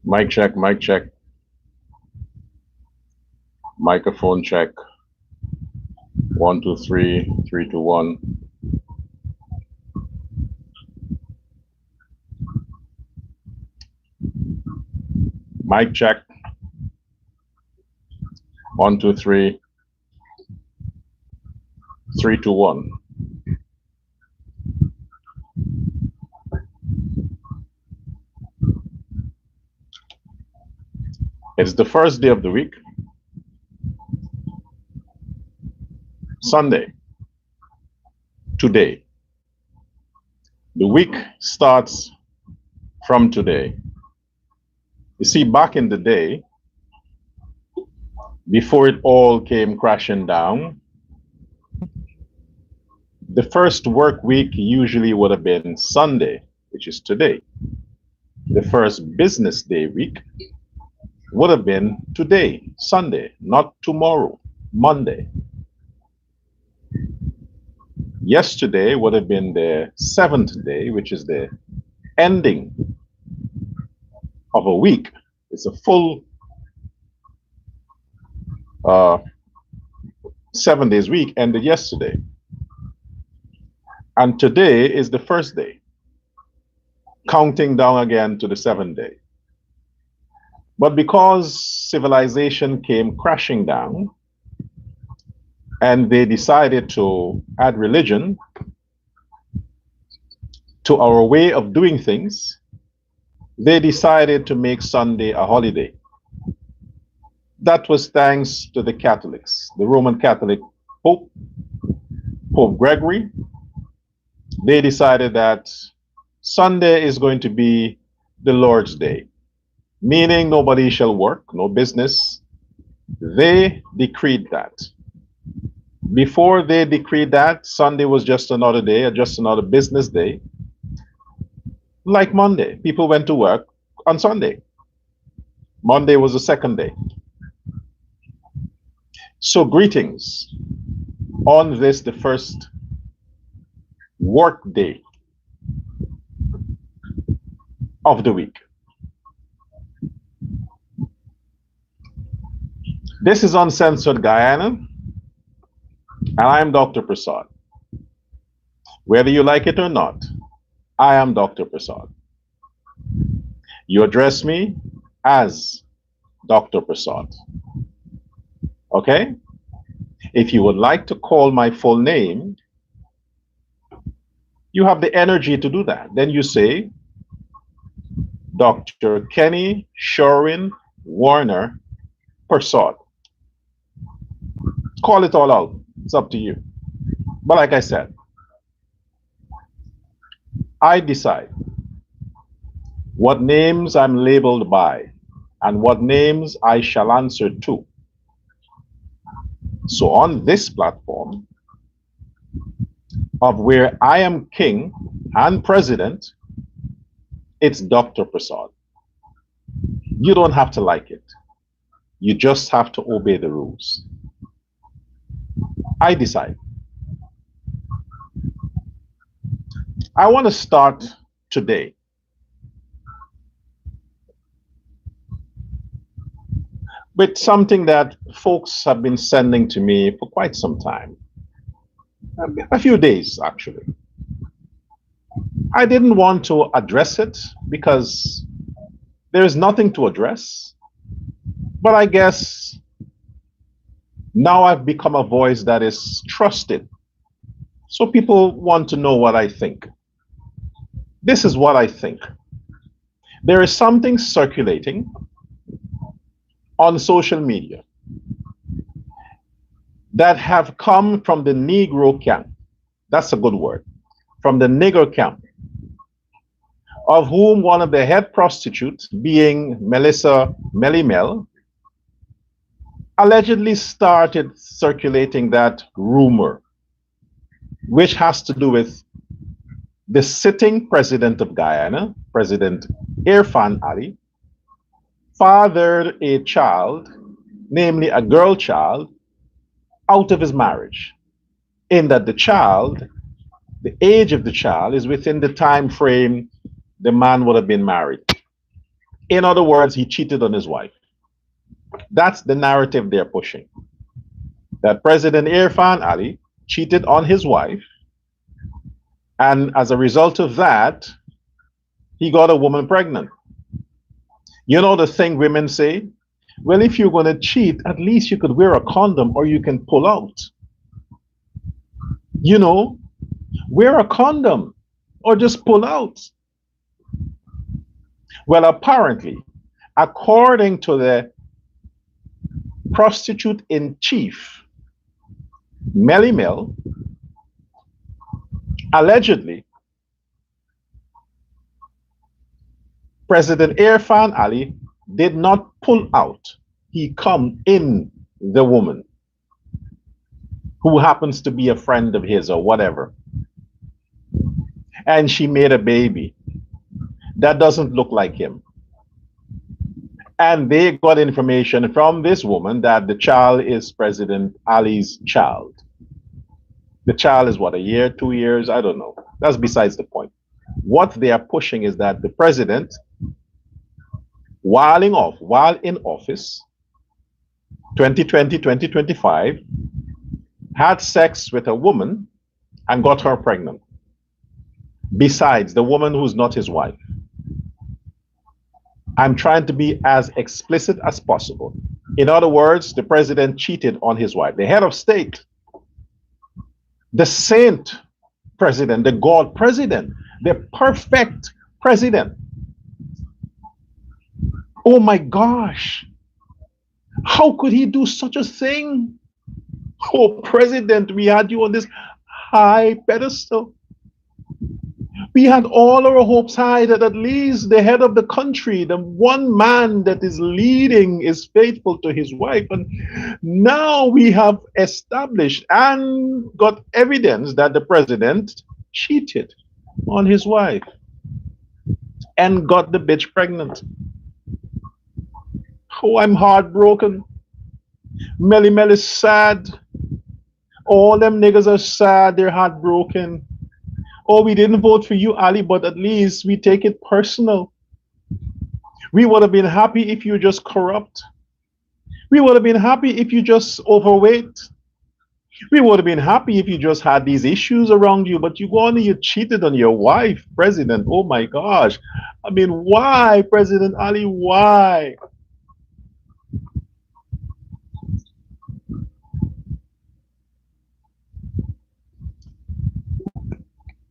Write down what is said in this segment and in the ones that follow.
Mic check, mic check, microphone check. 1, 2, 3, 3, 2, 1. Mic check. 1, 2, 3, 3, 2, 1. It's the first day of the week, Sunday, today. The week starts from today. You see, back in the day, before it all came crashing down, the first work week usually would have been Sunday, which is today. The first business day week would have been today, Sunday, not tomorrow, Monday. Yesterday would have been the seventh day, which is the ending of a week. It's a full 7 days week ended yesterday. And today is the first day, counting down again to the seventh day. But because civilization came crashing down and they decided to add religion to our way of doing things, they decided to make Sunday a holiday. That was thanks to the Catholics, the Roman Catholic Pope, Pope Gregory. They decided that Sunday is going to be the Lord's Day, meaning nobody shall work, no business. They decreed that. Before they decreed that, Sunday was just another day, just another business day. Like Monday, people went to work on Sunday. Monday was the second day. So greetings on this, the first work day of the week. This is Uncensored Guyana, and I am Dr. Prasad. Whether you like it or not, I am Dr. Prasad. You address me as Dr. Prasad. Okay? If you would like to call my full name, you have the energy to do that. Then you say, Dr. Kenny Sherwin Warner Prasad. Call it all out. It's up to you. But like I said, I decide what names I'm labeled by and what names I shall answer to. So on this platform, of where I am king and president, it's Dr. Prasad. You don't have to like it. You just have to obey the rules. I decide. I want to start today with something that folks have been sending to me for quite some time. A few days, actually. I didn't want to address it because there is nothing to address. But I guess now I've become a voice that is trusted. So people want to know what I think. This is what I think. There is something circulating on social media that have come from the Negro camp. That's a good word. From the nigger camp, of whom one of the head prostitutes, being Melissa Melimel, allegedly started circulating that rumor, which has to do with the sitting president of Guyana, President Irfan Ali, fathered a child, namely a girl child, out of his marriage, in that the child, the age of the child is within the time frame the man would have been married. In other words, he cheated on his wife. That's the narrative they're pushing. That President Irfan Ali cheated on his wife, and as a result of that, he got a woman pregnant. You know the thing women say? Well, if you're going to cheat, at least you could wear a condom or you can pull out. You know, wear a condom or just pull out. Well, apparently, according to the prostitute in chief, Melly Mel, allegedly, President Irfan Ali did not pull out. He come in the woman who happens to be a friend of his or whatever. And she made a baby that doesn't look like him. And they got information from this woman that the child is President Ali's child. The child is what, a year, 2 years? I don't know. That's besides the point. What they are pushing is that the president, while in office, 2020, 2025, had sex with a woman and got her pregnant. Besides the woman who's not his wife. I'm trying to be as explicit as possible. In other words, the president cheated on his wife. The head of state, the saint president, the God president, the perfect president. Oh my gosh, how could he do such a thing? Oh, president, we had you on this high pedestal. We had all our hopes high that at least the head of the country, the one man that is leading, is faithful to his wife. And now we have established and got evidence that the president cheated on his wife and got the bitch pregnant. Oh, I'm heartbroken. Melly Mel is sad. All them niggas are sad. They're heartbroken. Oh, we didn't vote for you, Ali, but at least we take it personal. We would have been happy if you just corrupt. We would have been happy if you just overweight. We would have been happy if you just had these issues around you, but you go on and you cheated on your wife, President. Oh my gosh. I mean, why, President Ali? Why?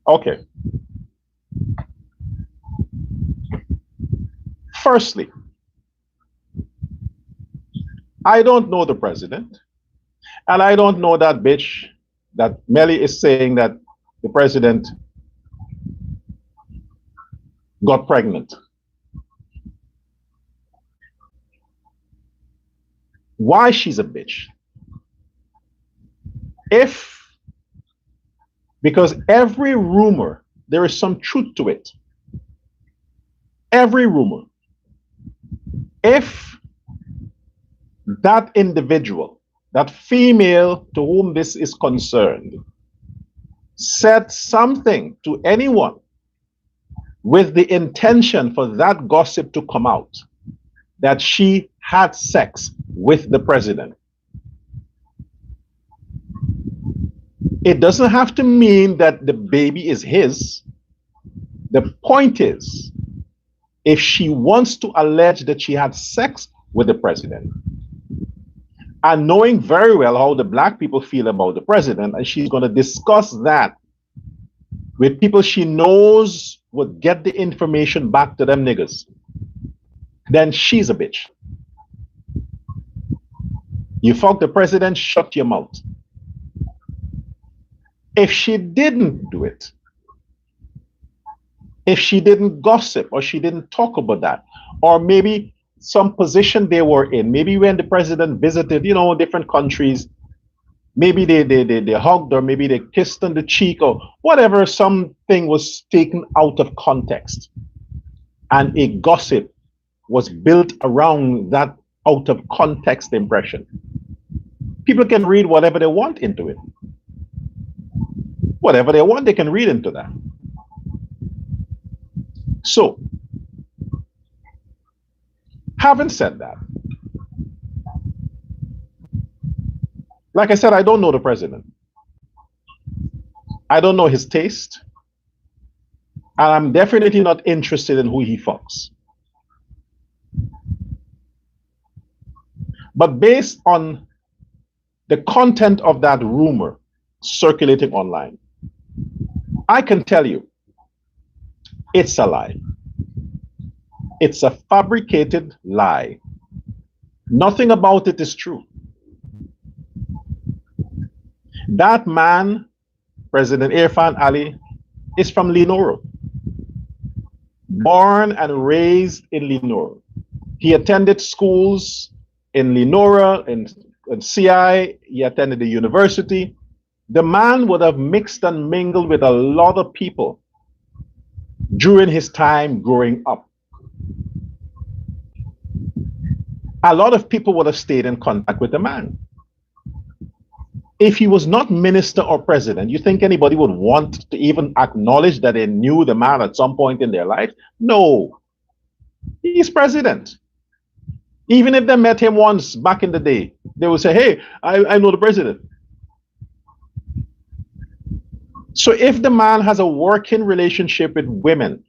Okay. Firstly, I don't know the president, and I don't know that bitch that Melly is saying that the president got pregnant. Why she's a bitch? Because every rumor, there is some truth to it. Every rumor. If that individual, that female to whom this is concerned, said something to anyone with the intention for that gossip to come out, that she had sex with the president, it doesn't have to mean that the baby is his. The point is, if she wants to allege that she had sex with the president, and knowing very well how the black people feel about the president, and she's going to discuss that with people she knows would get the information back to them niggas, then she's a bitch. You fuck the president, shut your mouth. If she didn't do it, if she didn't gossip or she didn't talk about that, or maybe some position they were in, maybe when the president visited, you know, different countries, maybe they hugged or maybe they kissed on the cheek or whatever, something was taken out of context and a gossip was built around that out of context impression. People can read whatever they want into it. Whatever they want, they can read into that. So, Having said that, like I said, I don't know the president. I don't know his taste. And I'm definitely not interested in who he fucks. But based on the content of that rumor circulating online, I can tell you it's a lie. It's a fabricated lie. Nothing about it is true. That man, President Irfan Ali, is from Lenoro. Born and raised in Lenoro. He attended schools in Lenora, in CI, he attended the university. The man would have mixed and mingled with a lot of people during his time growing up. A lot of people would have stayed in contact with the man. If he was not minister or president, you think anybody would want to even acknowledge that they knew the man at some point in their life? No. He's president. Even if they met him once back in the day, they would say, hey, I know the president. So if the man has a working relationship with women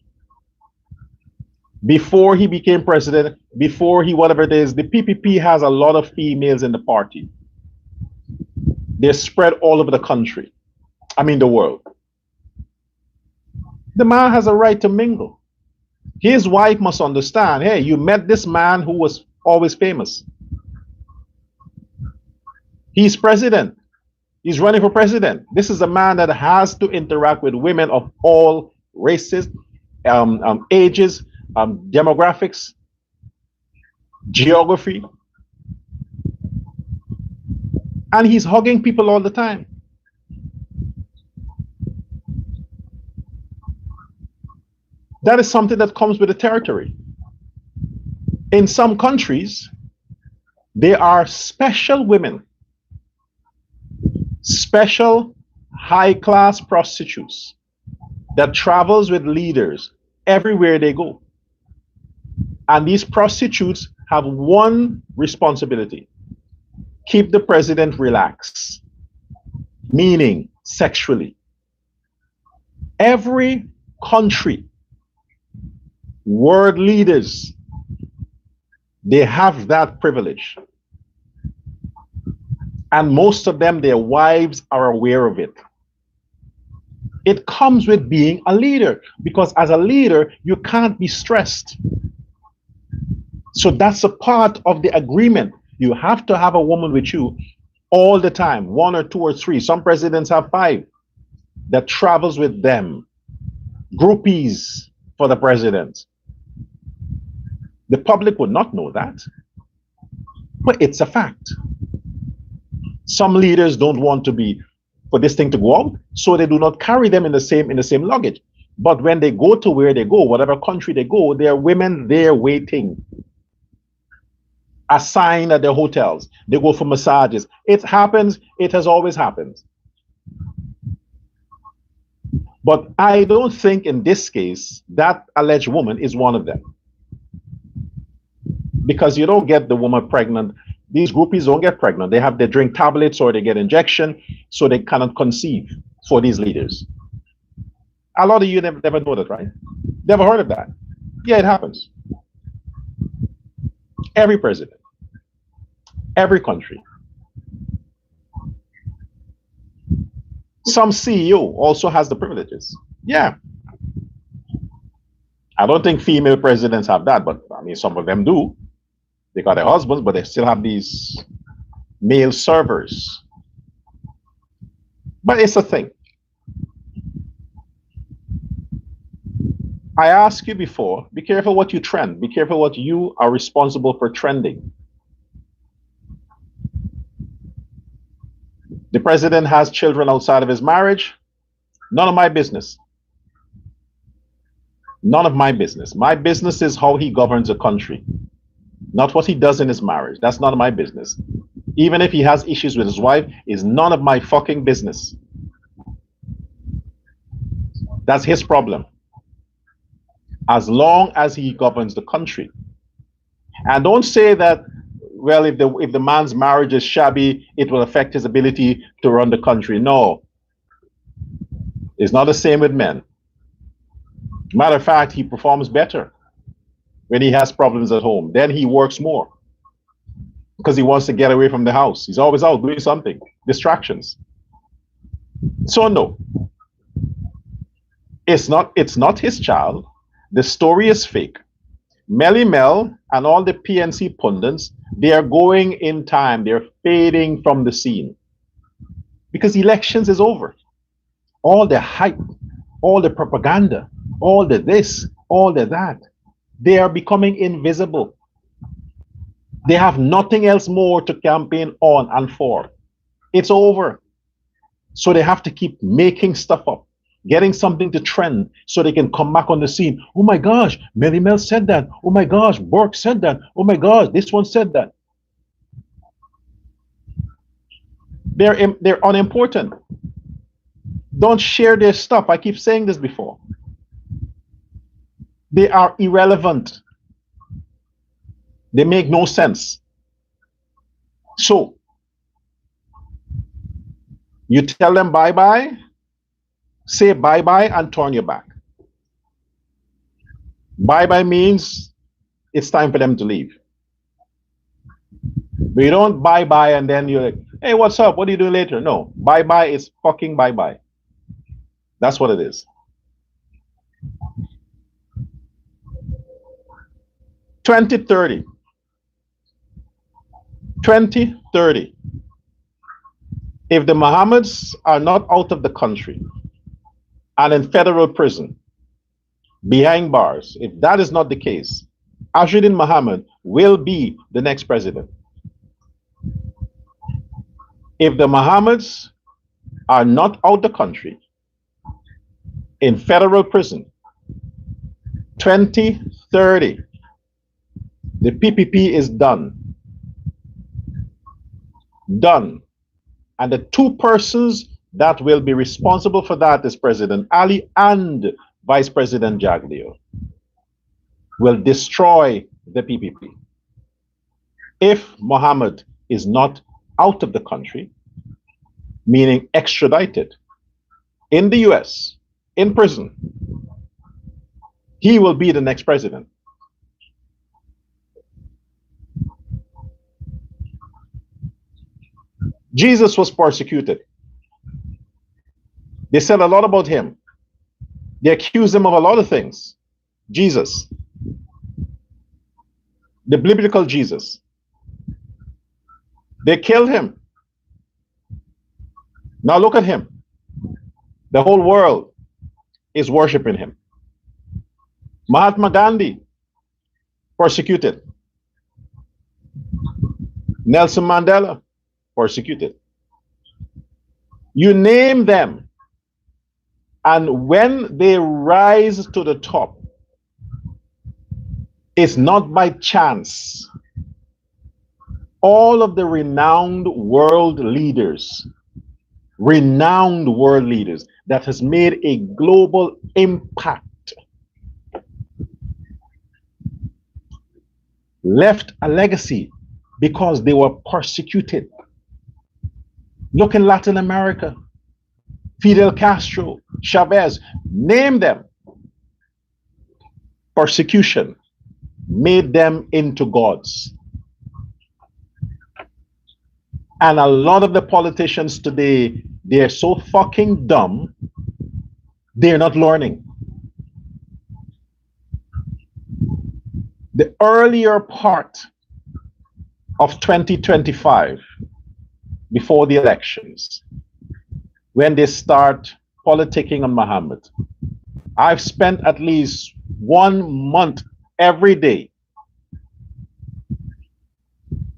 before he became president, before he whatever it is, the PPP has a lot of females in the party. They're spread all over the country. I mean the world. The man has a right to mingle. His wife must understand, hey, you met this man who was always famous. He's president. He's running for president. This is a man that has to interact with women of all races, ages, demographics, geography. And he's hugging people all the time. That is something that comes with the territory. In some countries, there are special women, special high-class prostitutes that travels with leaders everywhere they go. And these prostitutes have one responsibility: keep the president relaxed, meaning sexually. Every country, world leaders, they have that privilege. And most of them, their wives are aware of it. It comes with being a leader, because as a leader, you can't be stressed. So that's a part of the agreement. You have to have a woman with you all the time, 1 or 2 or 3. Some presidents have 5 that travels with them. Groupies for the president. The public would not know that, but it's a fact. Some leaders don't want to be for this thing to go out, so they do not carry them in the same luggage. But when they go to where they go, whatever country they go, there are women there waiting, assigned at their hotels. They go for massages. It happens. It has always happened. But I don't think in this case that alleged woman is one of them, because you don't get the woman pregnant. These groupies don't get pregnant. They drink tablets or they get injection, so they cannot conceive for these leaders. A lot of you never know that, right? Never heard of that? Yeah, it happens. Every president, every country. Some CEO also has the privileges. Yeah. I don't think female presidents have that, but I mean, some of them do. They got their husbands, but they still have these male servers. But it's a thing. I asked you before, be careful what you trend. Be careful what you are responsible for trending. The president has children outside of his marriage. None of my business. None of my business. My business is how he governs a country, not what he does in his marriage. That's none of my business. Even if he has issues with his wife, is none of my fucking business. That's his problem. As long as he governs the country. And don't say that, well, if the man's marriage is shabby, it will affect his ability to run the country. No, it's not the same with men. Matter of fact, he performs better when he has problems at home. Then he works more because he wants to get away from the house. He's always out doing something, distractions. So no, it's not his child. The story is fake. Melly Mel and all the PNC pundits, they are going in time. They're fading from the scene because elections is over. All the hype, all the propaganda, all the this, all the that, they are becoming invisible. They have nothing else more to campaign on and for. It's over. So they have to keep making stuff up, getting something to trend so they can come back on the scene. Oh my gosh, Melly Mel said that. Oh my gosh, Burke said that. Oh my gosh, this one said that. They're unimportant. Don't share their stuff. I keep saying this before. They are irrelevant. They make no sense. So you tell them bye-bye, say bye-bye and turn your back. Bye-bye means it's time for them to leave. But you don't bye-bye and then you're like, hey, what's up? What do you do later? No, bye-bye is fucking bye-bye. That's what it is. 2030. 2030. If the Mohammeds are not out of the country and in federal prison, behind bars, if that is not the case, Azruddin Mohammed will be the next president. If the Mohammeds are not out the country, in federal prison, 2030, the PPP is done. Done. And the two persons that will be responsible for that is President Ali and Vice President Jagdeo will destroy the PPP. If Mohammed is not out of the country, meaning extradited in the US, in prison, he will be the next president. Jesus was persecuted. They said a lot about him. They accused him of a lot of things. Jesus, the biblical Jesus. They killed him. Now look at him. The whole world is worshiping him. Mahatma Gandhi, persecuted. Nelson Mandela, persecuted. You name them, and when they rise to the top, it's not by chance. All of the renowned world leaders that has made a global impact left a legacy because they were persecuted. Look in Latin America, Fidel Castro, Chavez, name them. Persecution made them into gods. And a lot of the politicians today, they're so fucking dumb, they're not learning. The earlier part of 2025, before the elections, when they start politicking on Mohammed, I've spent at least 1 month every day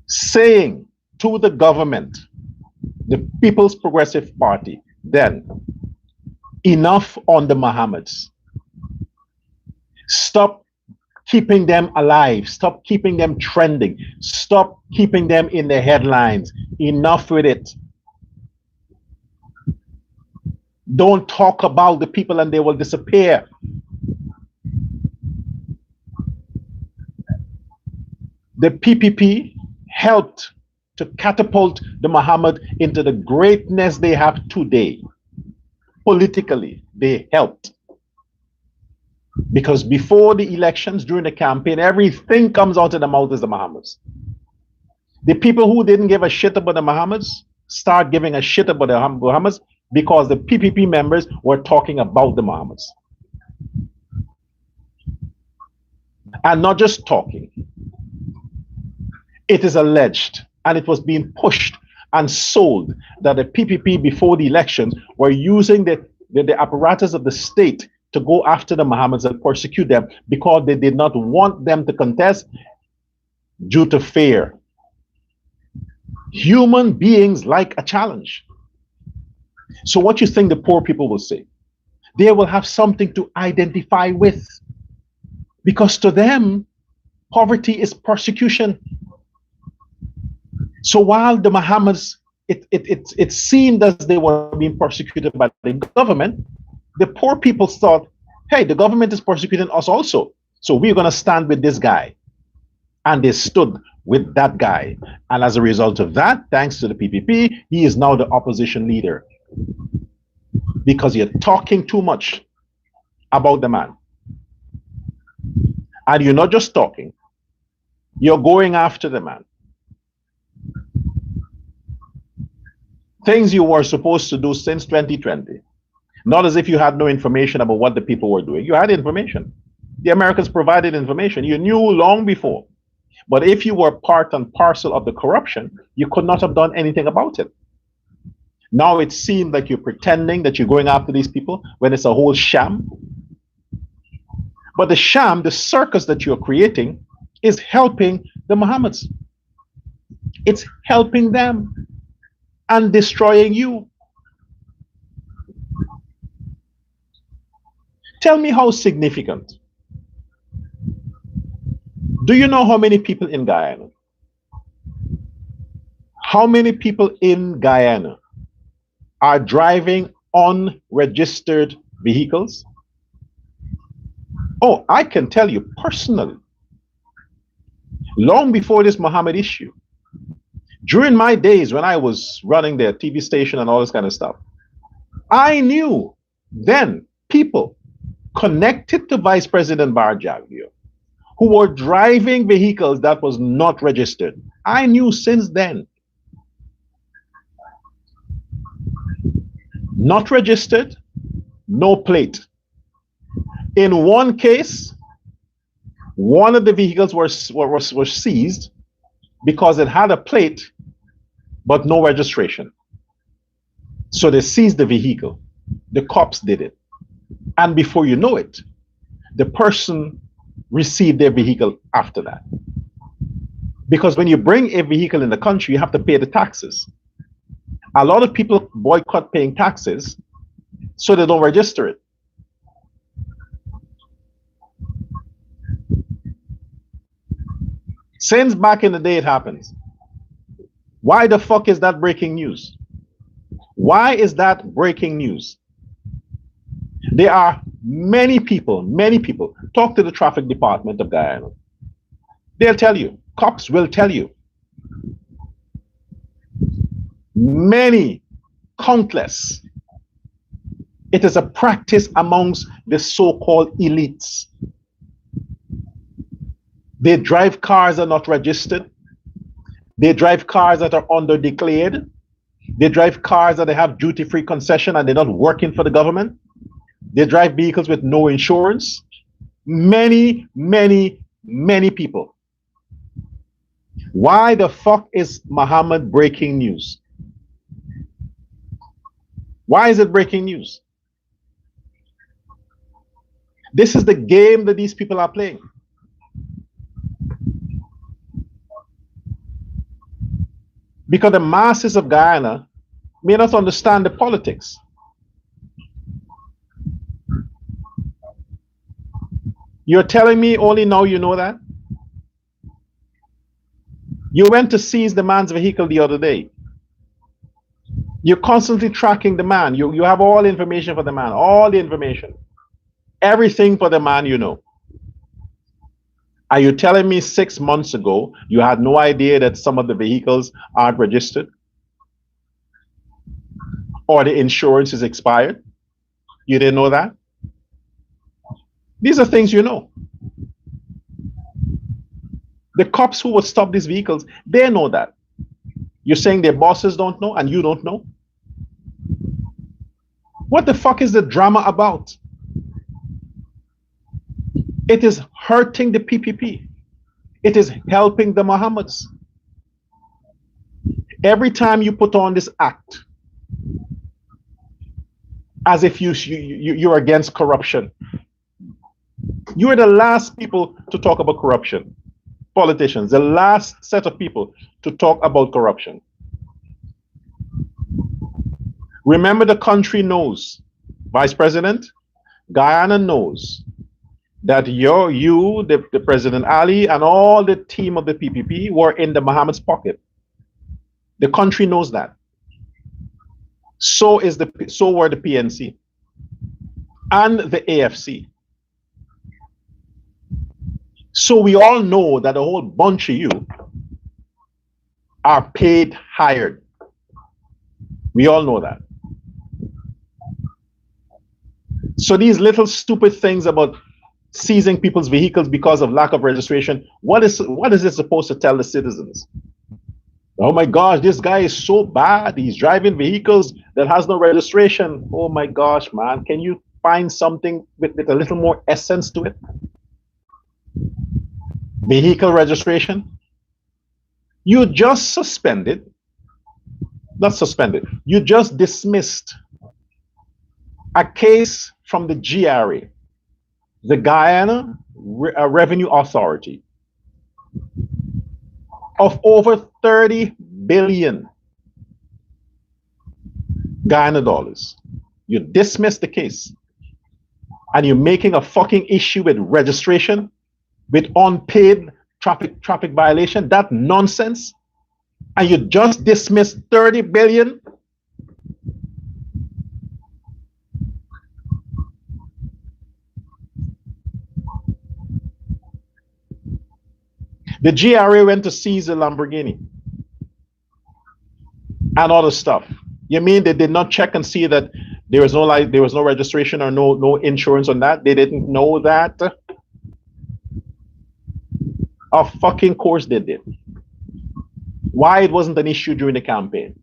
saying to the government, the People's Progressive Party, then, enough on the Mohammeds. Stop keeping them alive. Stop keeping them trending. Stop keeping them in the headlines. Enough with it. Don't talk about the people and they will disappear. The PPP helped to catapult the Mohammed into the greatness they have today. Politically, they helped. Because before the elections, during the campaign, everything comes out of the mouth is the Mohammeds. The people who didn't give a shit about the Mohammeds start giving a shit about the Mohammeds because the PPP members were talking about the Mohammeds. And not just talking. It is alleged, and it was being pushed and sold, that the PPP before the elections were using the apparatus of the state to go after the Mohammeds and persecute them because they did not want them to contest due to fear. Human beings like a challenge. So what you think the poor people will say? They will have something to identify with, because to them, poverty is persecution. So while the Mohammeds, it seemed as they were being persecuted by the government, the poor people thought, hey, the government is persecuting us also, so we're going to stand with this guy. And they stood with that guy. And as a result of that, thanks to the PPP, he is now the opposition leader. Because you're talking too much about the man. And you're not just talking, you're going after the man. Things you were supposed to do since 2020. Not as if you had no information about what the people were doing. You had information. The Americans provided information. You knew long before. But if you were part and parcel of the corruption, you could not have done anything about it. Now it seems like you're pretending that you're going after these people when it's a whole sham. But the sham, the circus that you're creating, is helping the Mohammeds. It's helping them and destroying you. Tell me how significant. Do you know how many people in Guyana? How many people in Guyana are driving unregistered vehicles? Oh, I can tell you personally, long before this Mohammed issue, during my days when I was running the TV station and all this kind of stuff, I knew then people connected to Vice President Barjaglio who were driving vehicles that was not registered. I knew since then. Not registered, no plate. In one case, one of the vehicles was seized because it had a plate but no registration. So they seized the vehicle. The cops did it. And before you know it, the person received their vehicle after that. Because when you bring a vehicle in the country, you have to pay the taxes. A lot of people boycott paying taxes, so they don't register it. Since back in the day it happens. Why the fuck is that breaking news? Why is that breaking news? There are many people, talk to the traffic department of Guyana. They'll tell you, cops will tell you. Many, countless. It is a practice amongst the so-called elites. They drive cars that are not registered. They drive cars that are underdeclared. They drive cars that they have duty-free concession and they're not working for the government. They drive vehicles with no insurance. Many people. Why the fuck is Mohammed breaking news? Why is it breaking news? This is the game that these people are playing. Because the masses of Guyana may not understand the politics. You're telling me only now you know that? You went to seize the man's vehicle the other day. You're constantly tracking the man. You have all the information for the man, all the information. Everything for the man you know. Are you telling me 6 months ago you had no idea that some of the vehicles aren't registered or the insurance is expired? You didn't know that? These are things you know. The cops who would stop these vehicles, they know that. You're saying their bosses don't know and you don't know? What the fuck is the drama about? It is hurting the PPP. It is helping the Mohammeds. Every time you put on this act, as if you're against corruption, you are the last people to talk about corruption. Politicians, the last set of people to talk about corruption. Remember, the country knows, Vice President, Guyana knows that the President Ali, and all the team of the PPP were in the Mohammed's pocket. The country knows that. So were the PNC and the AFC. So we all know that a whole bunch of you are paid, hired. We all know that. So these little stupid things about seizing people's vehicles because of lack of registration, what is it supposed to tell the citizens? Oh my gosh, this guy is so bad. He's driving vehicles that has no registration. Oh my gosh, man. Can you find something with a little more essence to it? Vehicle registration? You just suspended, not suspended, you just dismissed a case from the GRA, the Guyana Revenue Authority, of over 30 billion Guyana dollars. You dismissed the case and you're making a fucking issue with registration, with unpaid traffic violation. That nonsense. And you just dismissed 30 billion. The GRA went to seize a Lamborghini and other stuff. You mean they did not check and see that there was no registration or no insurance on that? They didn't know that? Of fucking course they did. Why it wasn't an issue during the campaign?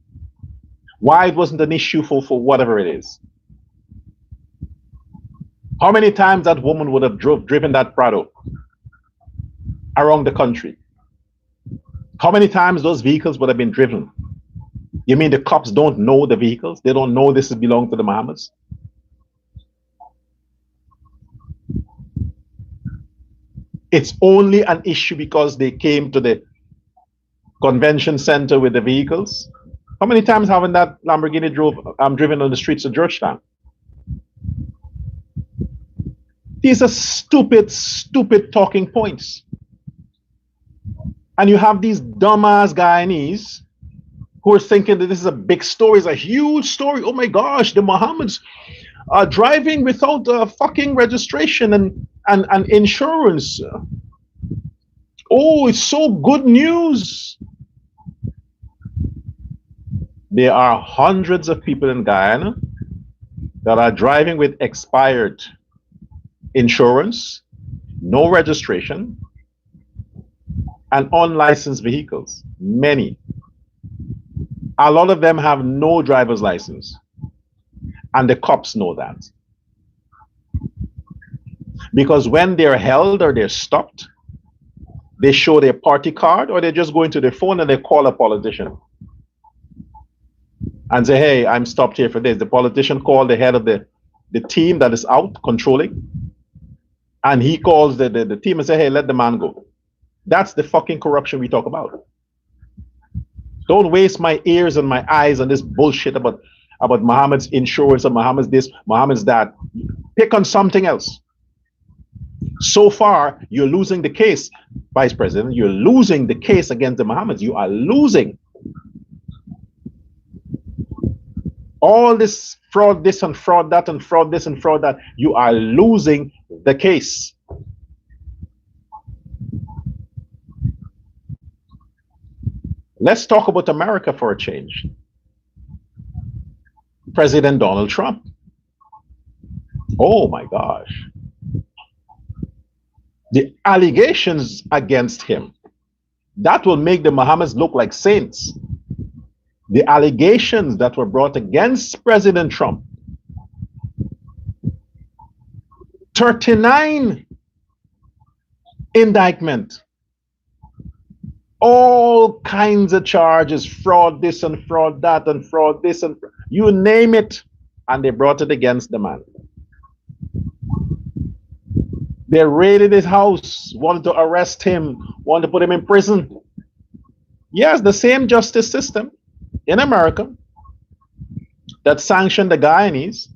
Why it wasn't an issue for whatever it is? How many times that woman would have driven that Prado around the country? How many times those vehicles would have been driven? You mean the cops don't know the vehicles? They don't know this belongs to the Mohammeds? It's only an issue because they came to the convention center with the vehicles. How many times haven't that Lamborghini driven on the streets of Georgetown? These are stupid, stupid talking points. And you have these dumbass Guyanese who are thinking that this is a big story, it's a huge story. Oh my gosh, the Mohammeds are driving without fucking registration and insurance. Oh, it's so good news. There are hundreds of people in Guyana that are driving with expired insurance, no registration, and unlicensed vehicles. Many. A lot of them have no driver's license. And the cops know that. Because when they're held or they're stopped, they show their party card or they just go into their phone and they call a politician and say, hey, I'm stopped here for this. The politician called the head of the team that is out controlling, and he calls the team and say, hey, let the man go. That's the fucking corruption we talk about. Don't waste my ears and my eyes on this bullshit about Mohammed's insurance and Mohammed's this, Mohammed's that. Pick on something else. So far, you're losing the case, Vice President. You're losing the case against the Mohammeds. You are losing. All this fraud, this and fraud that, and fraud this and fraud that. You are losing the case. Let's talk about America for a change. President Donald Trump. Oh my gosh. The allegations against him, that will make the Mohammeds look like saints. The allegations that were brought against President Trump, 39 indictment, all kinds of charges, fraud this and fraud that and fraud this and you name it, and they brought it against the man. They raided his house, wanted to arrest him, wanted to put him in prison. Yes, the same justice system in America that sanctioned the Guyanese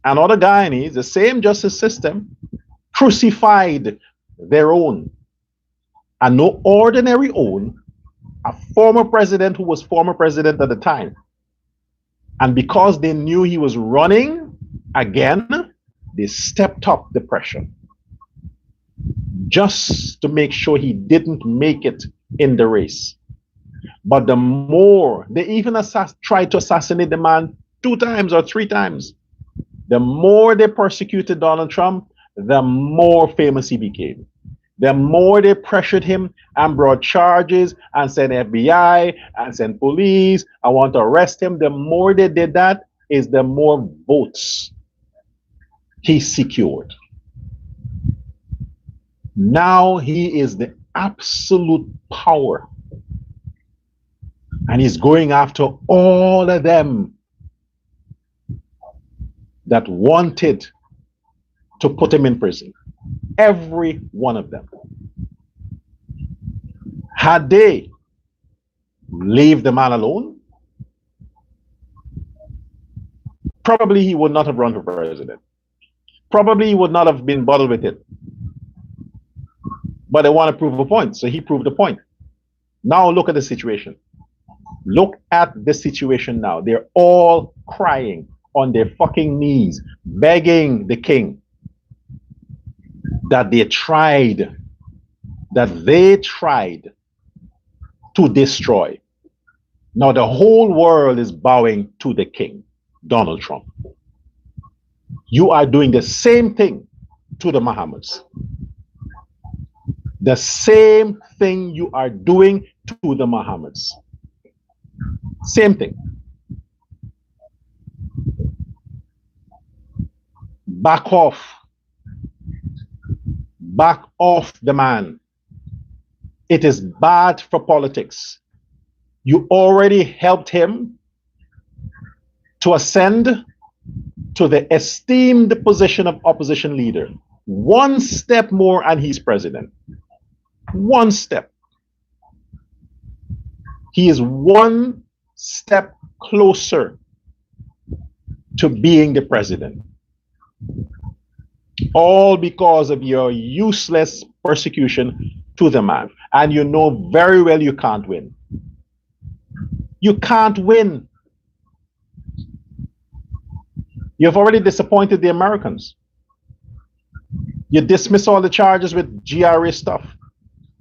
and other Guyanese, the same justice system crucified their own, and no ordinary own, a former president who was former president at the time. And because they knew he was running again, they stepped up the pressure just to make sure he didn't make it in the race. But the more, they even tried to assassinate the man 2 times or 3 times. The more they persecuted Donald Trump, the more famous he became. The more they pressured him and brought charges and sent FBI and sent police, I want to arrest him. The more they did that, is the more votes he secured. Now he is the absolute power. And he's going after all of them that wanted to put him in prison. Every one of them. Had they leave the man alone, probably he would not have run for president. Probably he would not have been bothered with it. But they want to prove a point, so he proved a point. Now look at the situation. Look at the situation now. They're all crying on their fucking knees, begging the king that they tried to destroy. Now the whole world is bowing to the king, Donald Trump. You are doing the same thing to the Mohammeds. The same thing you are doing to the Mohammeds. Same thing. Back off. Back off the man. It is bad for politics. You already helped him to ascend to the esteemed position of opposition leader. One step more and he's president. One step. He is one step closer to being the president. All because of your useless persecution to the man. And you know very well you can't win. You can't win. You've already disappointed the Americans. You dismiss all the charges with GRA stuff.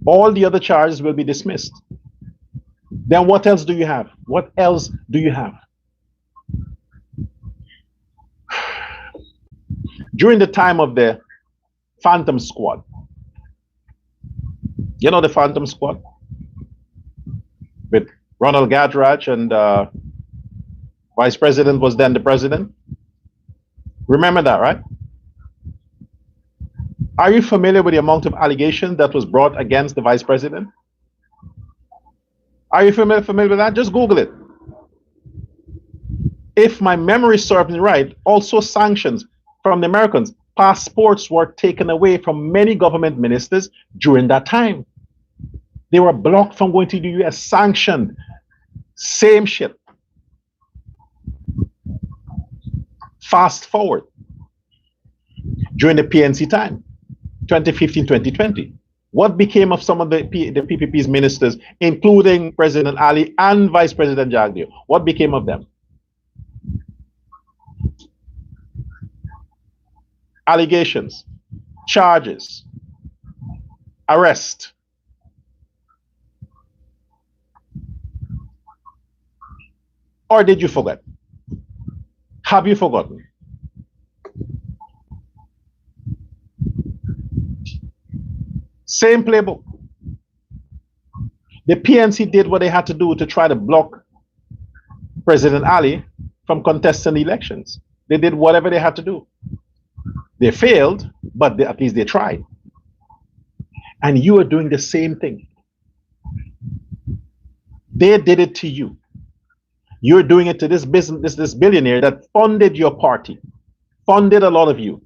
All the other charges will be dismissed. Then what else do you have? What else do you have? During the time of the Phantom Squad, you know the Phantom Squad? With Ronald Gadrach and Vice President was then the president. Remember that, right? Are you familiar with the amount of allegations that was brought against the Vice President? Are you familiar with that? Just Google it. If my memory serves me right, also sanctions from the Americans. Passports were taken away from many government ministers during that time. They were blocked from going to the US, sanctioned. Same shit. Fast forward. During the PNC time, 2015, 2020. What became of some of the PPP's ministers, including President Ali and Vice President Jagdeo? What became of them? Allegations, charges, arrest. Or did you forget? Have you forgotten? Same playbook. The PNC did what they had to do to try to block President Ali from contesting the elections. They did whatever they had to do. They failed, but at least they tried. And you are doing the same thing. They did it to you. You're doing it to this business, this billionaire that funded your party, funded a lot of you.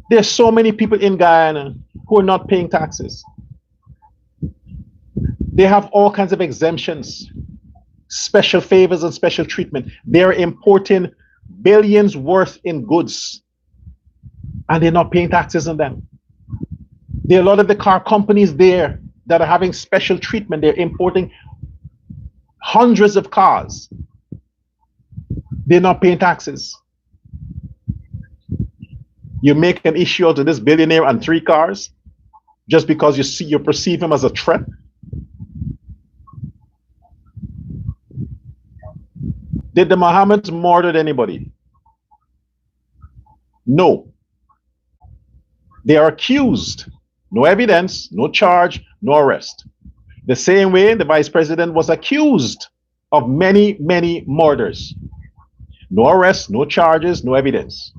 There's so many people in Guyana who are not paying taxes. They have all kinds of exemptions, special favors and special treatment. They're importing billions worth in goods and they're not paying taxes on them. There are a lot of the car companies there that are having special treatment. They're importing hundreds of cars. They're not paying taxes. You make an issue out of this billionaire and 3 cars just because you perceive him as a threat. Did the Mohammeds murder anybody? No. They are accused. No evidence, no charge, no arrest. The same way the vice president was accused of many, many murders. No arrest, no charges, no evidence.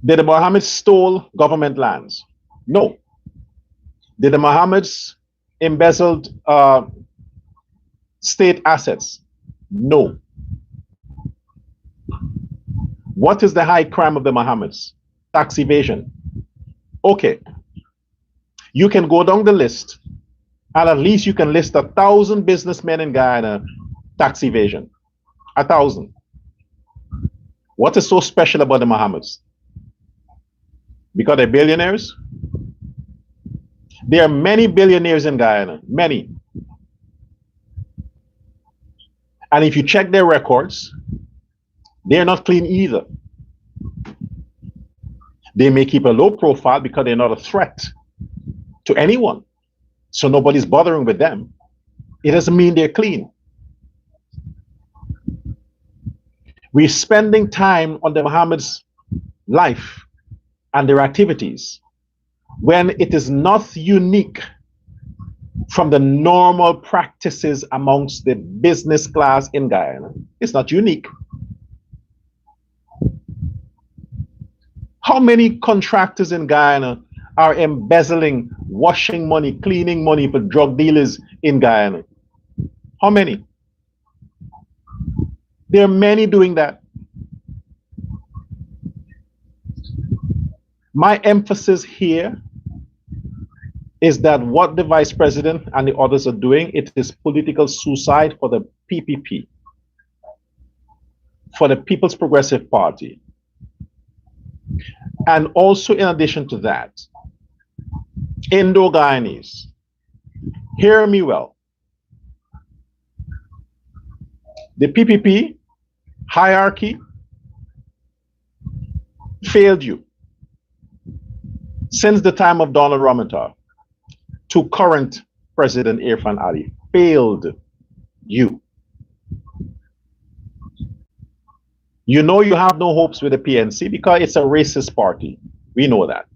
Did the Mohammeds stole government lands? No. Did the Mohammeds embezzled state assets? No. What is the high crime of the Mohammeds? Tax evasion. Okay. You can go down the list and at least you can list 1,000 businessmen in Guyana tax evasion. 1,000. What is so special about the Mohammeds? Because they're billionaires? There are many billionaires in Guyana, many. And if you check their records, they're not clean either. They may keep a low profile because they're not a threat to anyone. So nobody's bothering with them. It doesn't mean they're clean. We're spending time on the Mohammeds' life and their activities when it is not unique from the normal practices amongst the business class in Guyana. It's not unique. How many contractors in Guyana are embezzling, washing money, cleaning money for drug dealers in Guyana? How many? There are many doing that. My emphasis here is that what the vice president and the others are doing, it is political suicide for the PPP, for the People's Progressive Party. And also in addition to that, Indo-Guyanese, hear me well. The PPP hierarchy failed you since the time of Donald Trump to current President Irfan Ali. Failed you. You know you have no hopes with the PNC because it's a racist party. We know that.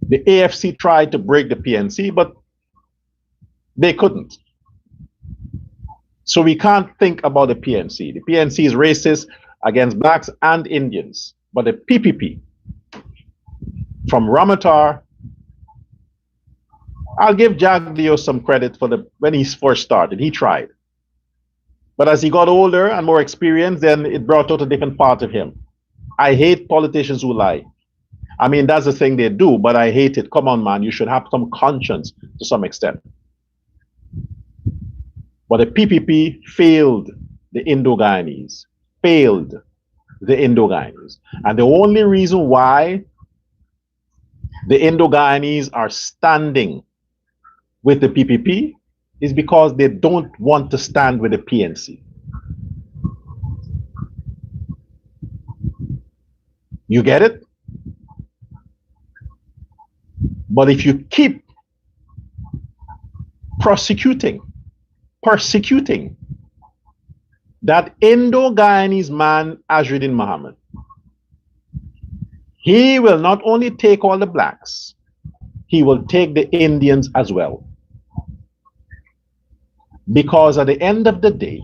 The AFC tried to break the PNC, but they couldn't. So we can't think about the PNC. The PNC is racist against blacks and Indians. But the PPP, from Ramatar, I'll give Jaglio some credit for when he first started. He tried. But as he got older and more experienced, then it brought out a different part of him. I hate politicians who lie. I mean, that's the thing they do, but I hate it. Come on, man. You should have some conscience to some extent. But the PPP failed the Indo-Guyanese. Failed the Indo-Guyanese. And the only reason why the Indo-Guyanese are standing with the PPP is because they don't want to stand with the PNC. You get it? But if you keep persecuting that Indo-Guyanese man, Azruddin Mohammed, he will not only take all the blacks, he will take the Indians as well. Because at the end of the day,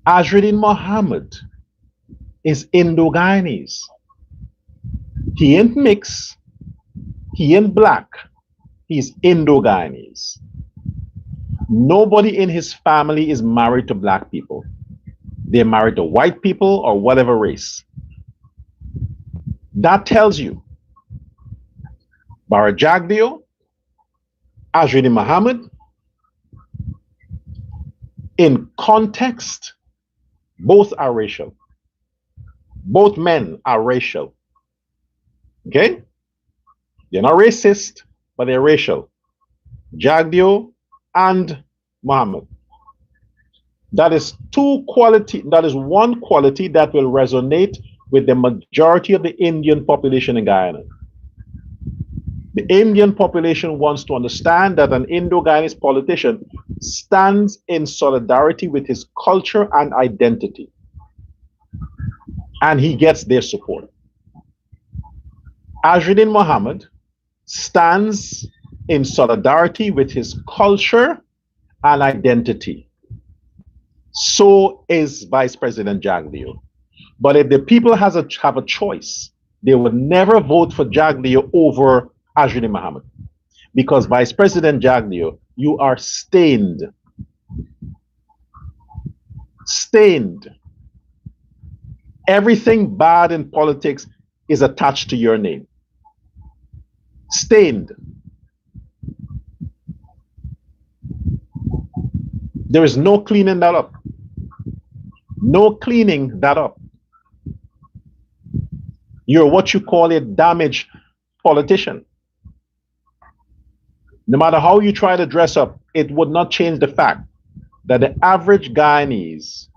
Azruddin Mohammed is Indo-Guyanese. He ain't mixed, he ain't black, he's Indo-Guyanese. Nobody in his family is married to black people. They're married to white people or whatever race. That tells you Bara Jagdeo, Azruddin Mohammed, in context, both are racial. Both men are racial. Okay? They're not racist, but they're racial. Jagdeo and Mohammed. That is one quality that will resonate with the majority of the Indian population in Guyana. The Indian population wants to understand that an Indo-Guyanese politician stands in solidarity with his culture and identity. And he gets their support. Azruddin Mohammed stands in solidarity with his culture and identity. So is Vice President Jagdeo. But if the people have a choice, they would never vote for Jagdeo over Azruddin Mohammed. Because Vice President Jagdeo, you are stained. Stained. Everything bad in politics is attached to your name. Stained. There is no cleaning that up. No cleaning that up. You're what you call a damaged politician. No matter how you try to dress up, it would not change the fact that the average Guyanese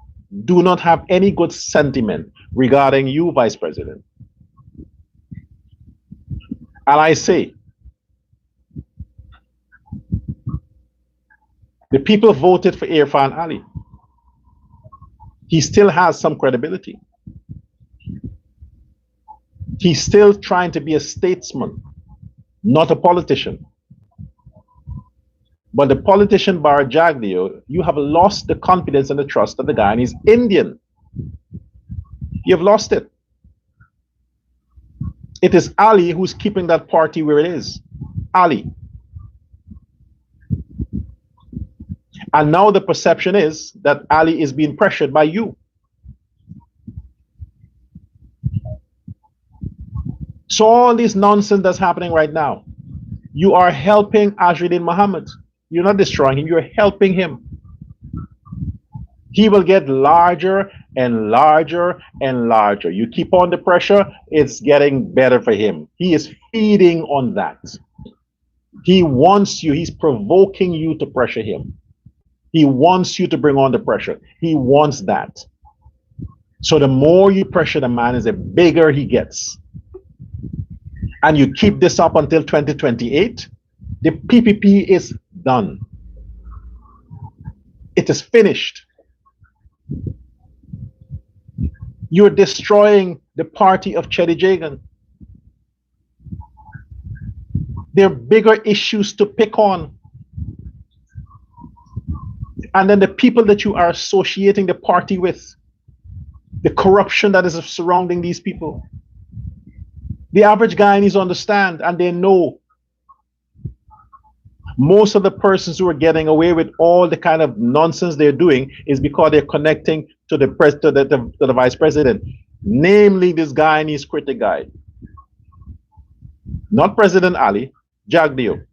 do not have any good sentiment regarding you, Vice President. And I say, the people voted for Irfan Ali. He still has some credibility. He's still trying to be a statesman, not a politician. But the politician Bara Jagdeo, you have lost the confidence and the trust of the Guyanese Indian. You've lost it. It is Ali who's keeping that party where it is. Ali. And now the perception is that Ali is being pressured by you. So all this nonsense that's happening right now, you are helping Azruddin Mohammed. You're not destroying him, you're helping him. He will get larger and larger and larger. You keep on the pressure, it's getting better for him. He is feeding on that. He wants you, he's provoking you to pressure him. He wants you to bring on the pressure. He wants that. So the more you pressure the man, the bigger he gets. And you keep this up until 2028, the PPP is done. It is finished. You're destroying the party of Chedi Jagan. There are bigger issues to pick on. And then the people that you are associating the party with, the corruption that is surrounding these people. The average Guyanese understand and they know most of the persons who are getting away with all the kind of nonsense they're doing is because they're connecting to the vice president, namely this Guyanese critic guy. Not President Ali, Jagdeo.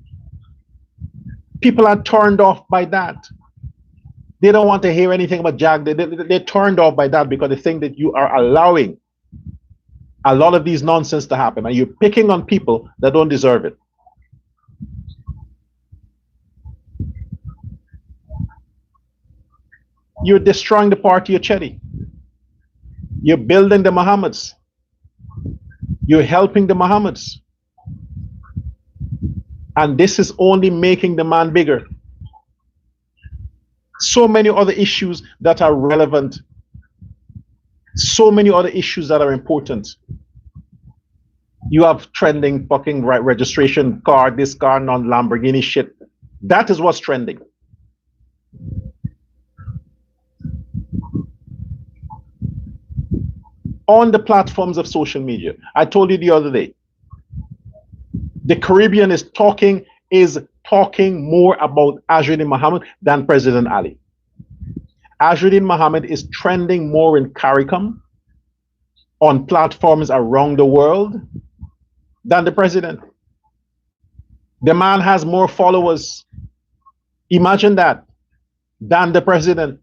People are turned off by that. They don't want to hear anything about Jagdeo. They're turned off by that because they think that you are allowing a lot of these nonsense to happen and you're picking on people that don't deserve it. You're destroying the party of Chedi. You're building the Mohammeds. You're helping the Mohammeds. And this is only making the man bigger. So many other issues that are relevant. So many other issues that are important. You have trending fucking registration car, this car, non-Lamborghini shit. That is what's trending. On the platforms of social media. I told you the other day, the Caribbean is talking more about Azruddin Mohammed than President Ali. Azruddin Mohammed is trending more in CARICOM on platforms around the world than the president. The man has more followers, imagine that, than the president.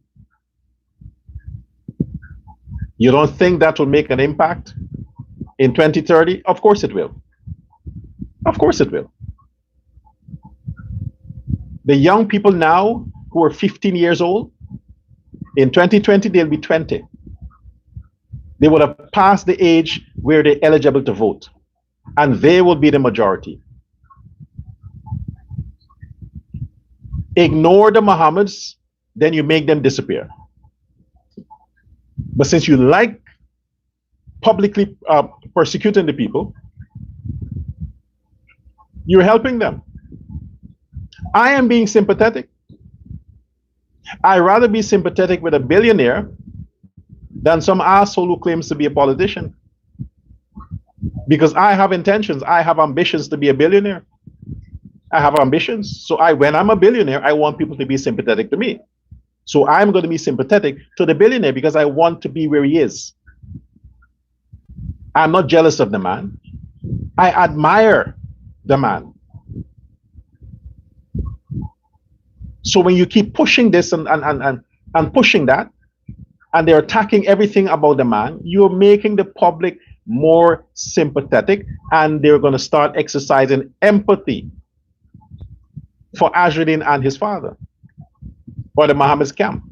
You don't think that will make an impact in 2030? Of course it will. Of course it will. The young people now who are 15 years old, in 2020 they'll be 20. They would have passed the age where they're eligible to vote, and they will be the majority. Ignore the Mohammeds, then you make them disappear. But since you like publicly persecuting the people, you're helping them. I am being sympathetic. I'd rather be sympathetic with a billionaire than some asshole who claims to be a politician. Because I have intentions, I have ambitions to be a billionaire. I have ambitions. So when I'm a billionaire, I want people to be sympathetic to me. So I'm going to be sympathetic to the billionaire because I want to be where he is. I'm not jealous of the man. I admire the man. So when you keep pushing this and pushing that, and they're attacking everything about the man, you're making the public more sympathetic, and they're going to start exercising empathy for Azruddin and his father, or the Mohammed's camp.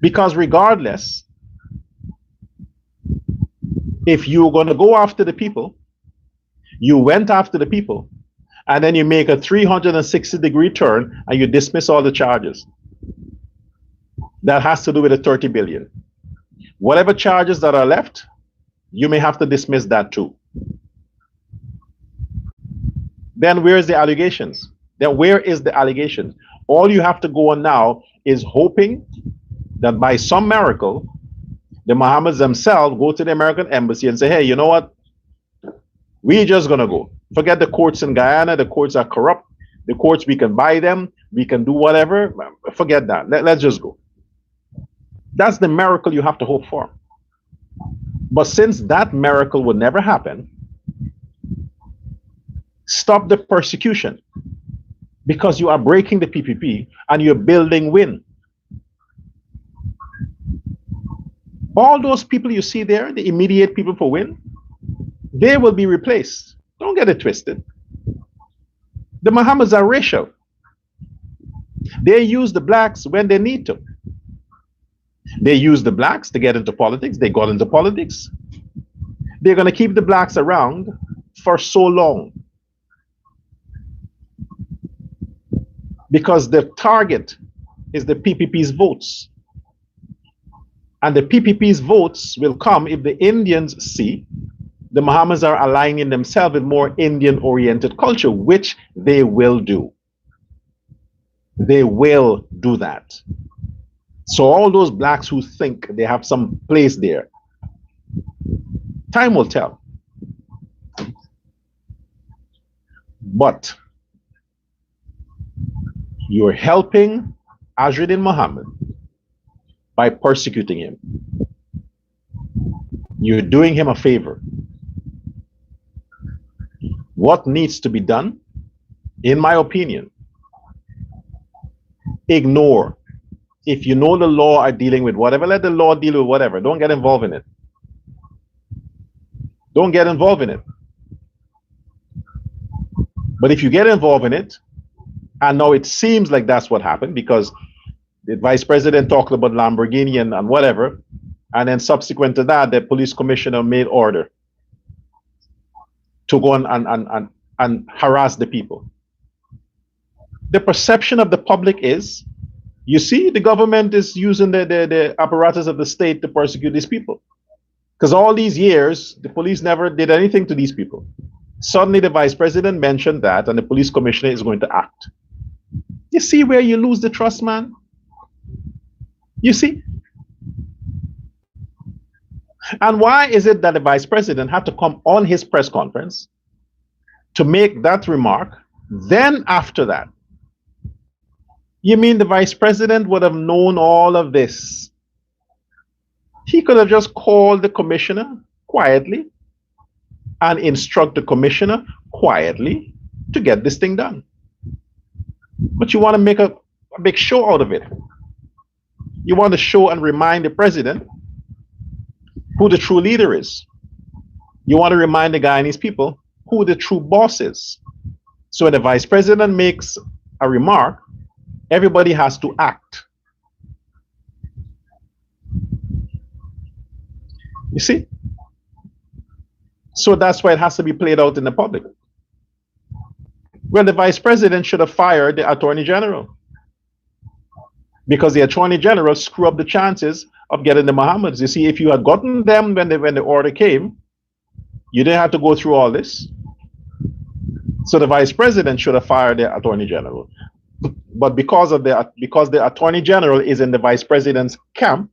Because regardless, if you're going to go after the people, you went after the people, and then you make a 360-degree turn and you dismiss all the charges. That has to do with the 30 billion. Whatever charges that are left, you may have to dismiss that too. Then where's the allegations? Then where is the allegation? All you have to go on now is hoping that by some miracle, the Mohammeds themselves go to the American embassy and say, hey, you know what? We're just gonna go. Forget the courts in Guyana. The courts are corrupt. The courts, we can buy them. We can do whatever. Forget that. Let's just go. That's the miracle you have to hope for. But since that miracle will never happen, stop the persecution, because you are breaking the PPP and you're building WIN. All those people you see there, the immediate people for WIN, they will be replaced. Don't get it twisted. The Mohammeds are racial. They use the blacks when they need to. They use the blacks to get into politics. They got into politics. They're going to keep the blacks around for so long, because the target is the PPP's votes. And the PPP's votes will come if the Indians see the Mohammeds are aligning themselves with more Indian-oriented culture, which they will do. They will do that. So all those blacks who think they have some place there, time will tell. But you're helping Azruddin Mohammed by persecuting him. You're doing him a favor. What needs to be done, in my opinion, ignore. If you know the law are dealing with whatever, let the law deal with whatever. Don't get involved in it. Don't get involved in it. But if you get involved in it, and now it seems like that's what happened, because the vice president talked about Lamborghini and whatever, And then subsequent to that, the police commissioner made order to go and harass the people. The perception of the public is, you see, the government is using the apparatus of the state to persecute these people. Because all these years, the police never did anything to these people. Suddenly, the vice president mentioned that, and the police commissioner is going to act. You see where you lose the trust, man? You see? And why is it that the vice president had to come on his press conference to make that remark? Then after that, you mean the vice president would have known all of this? He could have just called the commissioner quietly and instruct the commissioner quietly to get this thing done. But you want to make a big show out of it. You want to show and remind the president who the true leader is. You want to remind the Guyanese people who the true boss is. So when the vice president makes a remark, everybody has to act. You see? So that's why it has to be played out in the public. Well, the vice president should have fired the attorney general, because the attorney general screwed up the chances of getting the Mohammeds. You see, if you had gotten them when the order came, you didn't have to go through all this. So the vice president should have fired the attorney general. But because the attorney general is in the vice president's camp,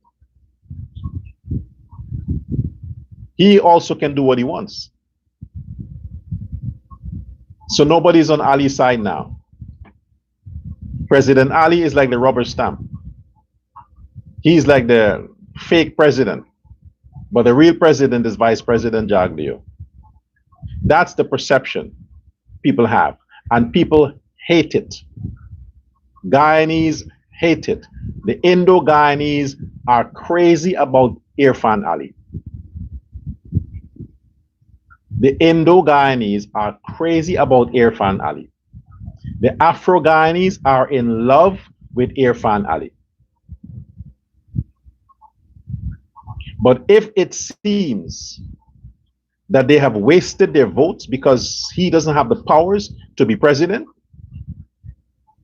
he also can do what he wants. So nobody's on Ali's side now. President Ali is like the rubber stamp. He's like the fake president. But the real president is Vice President Jagdeo. That's the perception people have. And people hate it. Guyanese hate it. The Indo-Guyanese are crazy about Irfan Ali. The Indo-Guyanese are crazy about Irfan Ali. The Afro-Guyanese are in love with Irfan Ali. But if it seems that they have wasted their votes because he doesn't have the powers to be president,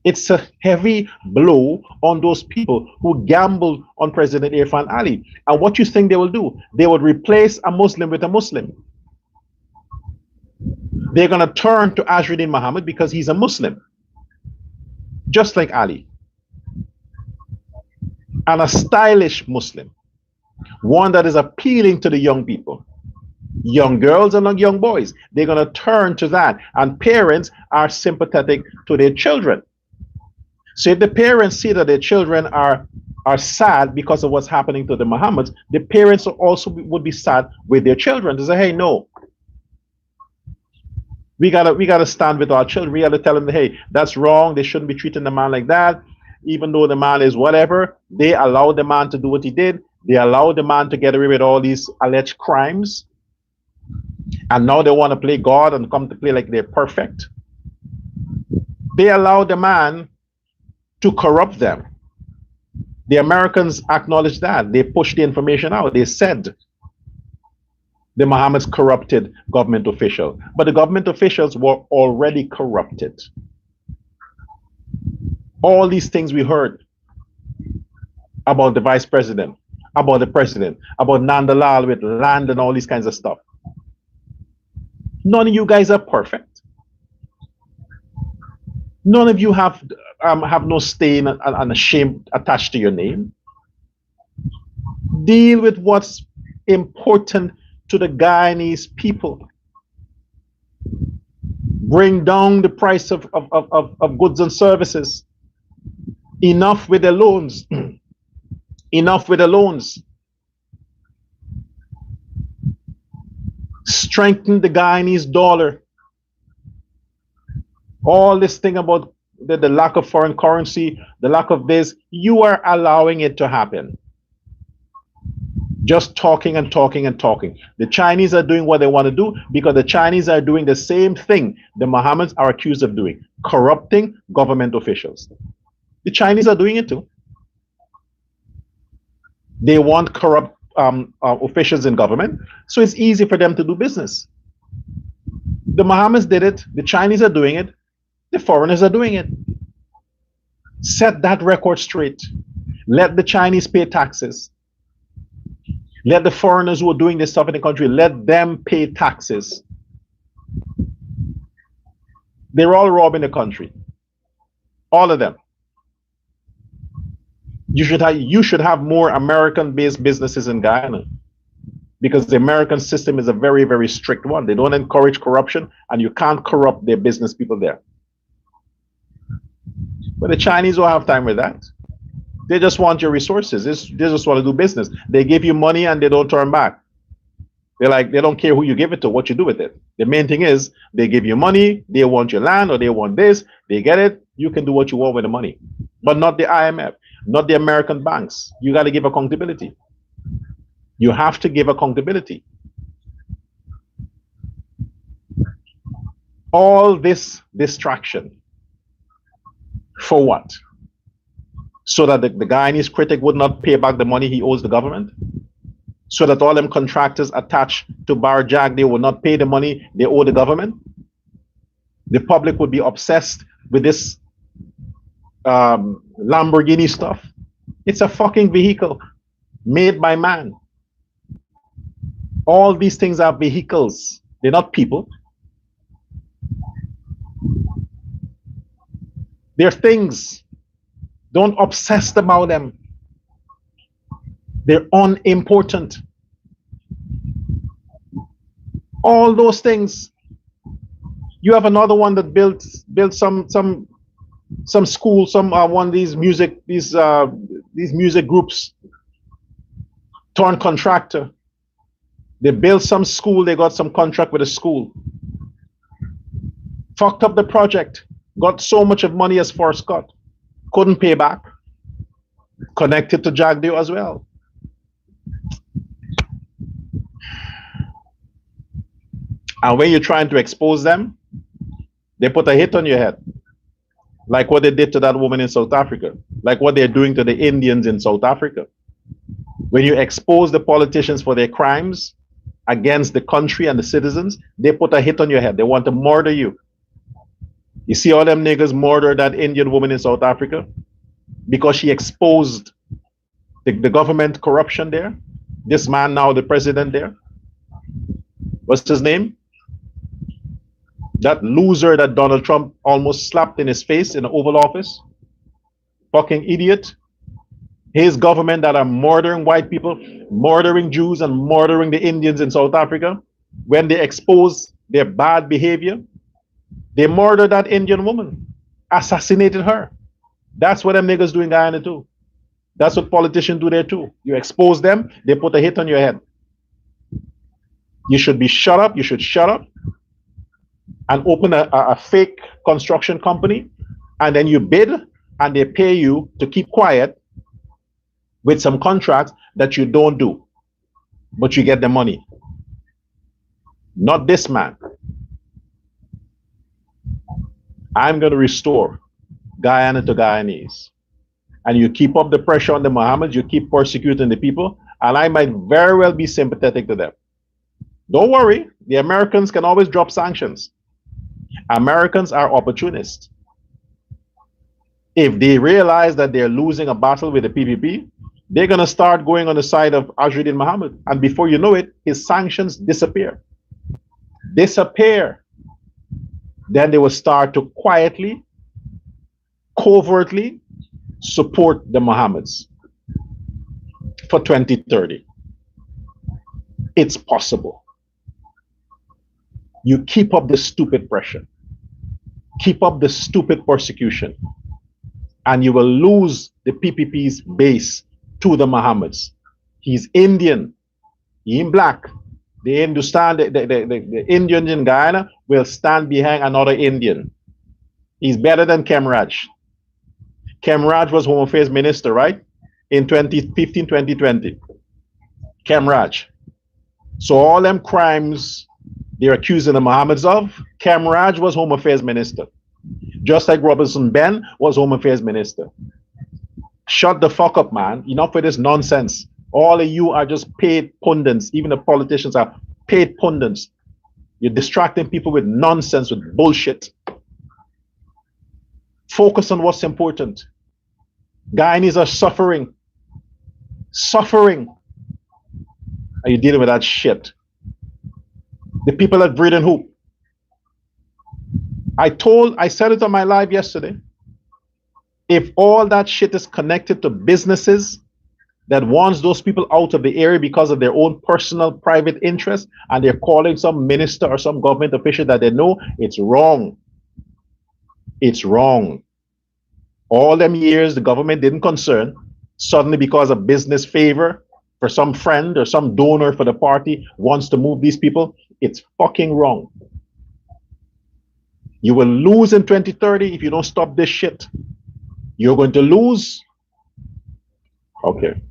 it's a heavy blow on those people who gambled on President Irfan Ali. And what you think they will do? They would replace a Muslim with a Muslim. They're going to turn to Azruddin Mohammed because he's a Muslim, just like Ali, and a stylish Muslim, one that is appealing to the young people, young girls and young boys. They're going to turn to that, and parents are sympathetic to their children. So if the parents see that their children are sad because of what's happening to the Mohammeds, the parents also would be sad with their children to say, hey, no, we gotta stand with our children. We gotta tell them, hey, that's wrong. They shouldn't be treating the man like that. Even though the man is whatever, they allowed the man to do what he did. They allowed the man to get away with all these alleged crimes. And now they want to play God and come to play like they're perfect. They allowed the man to corrupt them. The Americans acknowledged that. They pushed the information out. They said the Mohammeds corrupted government officials. But the government officials were already corrupted. All these things we heard about the vice president, about the president, about Nandalal with land and all these kinds of stuff. None of you guys are perfect. None of you have no stain and a shame attached to your name. Deal with what's important to the Guyanese people. Bring down the price of goods and services. Enough with the loans. Enough with the loans. Strengthen the Guyanese dollar. All this thing about the lack of foreign currency, the lack of this, you are allowing it to happen. Just talking and talking and talking. The Chinese are doing what they want to do because the Chinese are doing the same thing the Mohammeds are accused of doing, corrupting government officials. The Chinese are doing it too. They want corrupt officials in government, so it's easy for them to do business. The Mohammeds did it, the Chinese are doing it, the foreigners are doing it. Set that record straight. Let the Chinese pay taxes. Let the foreigners who are doing this stuff in the country, let them pay taxes. They're all robbing the country. All of them. You should have more American-based businesses in Guyana, because the American system is a very, very strict one. They don't encourage corruption, and you can't corrupt their business people there. But the Chinese don't have time with that. They just want your resources. They just want to do business. They give you money and they don't turn back. They don't care who you give it to, what you do with it. The main thing is they give you money, they want your land, or they want this, they get it, you can do what you want with the money. But not the IMF, not the American banks. You got to give accountability. You have to give accountability. All this distraction, for what? So that the Guyanese critic would not pay back the money he owes the government? So that all them contractors attached to Barjag, they will not pay the money they owe the government? The public would be obsessed with this Lamborghini stuff. It's a fucking vehicle made by man. All these things are vehicles. They're not people. They're things. Don't obsess about them. They're unimportant. All those things. You have another one that built some school, one of these music groups. Torn contractor. They built some school. They got some contract with a school. Fucked up the project. Got so much of money as Forrest got. Couldn't pay back. Connected to Jagdeo as well. And when you're trying to expose them, they put a hit on your head. Like what they did to that woman in South Africa. Like what they're doing to the Indians in South Africa. When you expose the politicians for their crimes against the country and the citizens, they put a hit on your head. They want to murder you. You see all them niggas murder that Indian woman in South Africa because she exposed the government corruption there. This man now the president there. What's his name? That loser that Donald Trump almost slapped in his face in the Oval Office. Fucking idiot. His government that are murdering white people, murdering Jews and murdering the Indians in South Africa. When they expose their bad behavior, they murdered that Indian woman, assassinated her. That's what them niggas do in Guyana too. That's what politicians do there too. You expose them, they put a hit on your head. You should be shut up. You should shut up and open a fake construction company, and then you bid and they pay you to keep quiet with some contracts that you don't do, but you get the money. Not this man. I'm going to restore Guyana to Guyanese. And you keep up the pressure on the Mohammeds, you keep persecuting the people, and I might very well be sympathetic to them. Don't worry, the Americans can always drop sanctions. Americans are opportunists. If they realize that they're losing a battle with the PPP, they're going to start going on the side of Azruddin Mohammed. And before you know it, his sanctions disappear. Disappear. Then they will start to quietly, covertly support the Mohammeds for 2030. It's possible. You keep up the stupid pressure, keep up the stupid persecution, and you will lose the PPP's base to the Mohammeds. He's Indian, he ain't black. The Indians in Guyana will stand behind another Indian. He's better than Kemraj. Kemraj was Home Affairs Minister, right? In 2015, 2020. Kemraj. So all them crimes they're accusing the Mohammeds of, Kemraj was Home Affairs Minister. Just like Robinson Ben was Home Affairs Minister. Shut the fuck up, man. Enough with this nonsense. All of you are just paid pundits. Even the politicians are paid pundits. You're distracting people with nonsense, with bullshit. Focus on what's important. Guyanese are suffering. Suffering. Are you dealing with that shit? The people that breed and hoop. I said it on my live yesterday. If all that shit is connected to businesses that wants those people out of the area because of their own personal private interest, and they're calling some minister or some government official that they know, it's wrong. It's wrong. All them years the government didn't concern, suddenly because of business favor for some friend or some donor for the party wants to move these people, it's fucking wrong. You will lose in 2030 if you don't stop this shit. You're going to lose. Okay.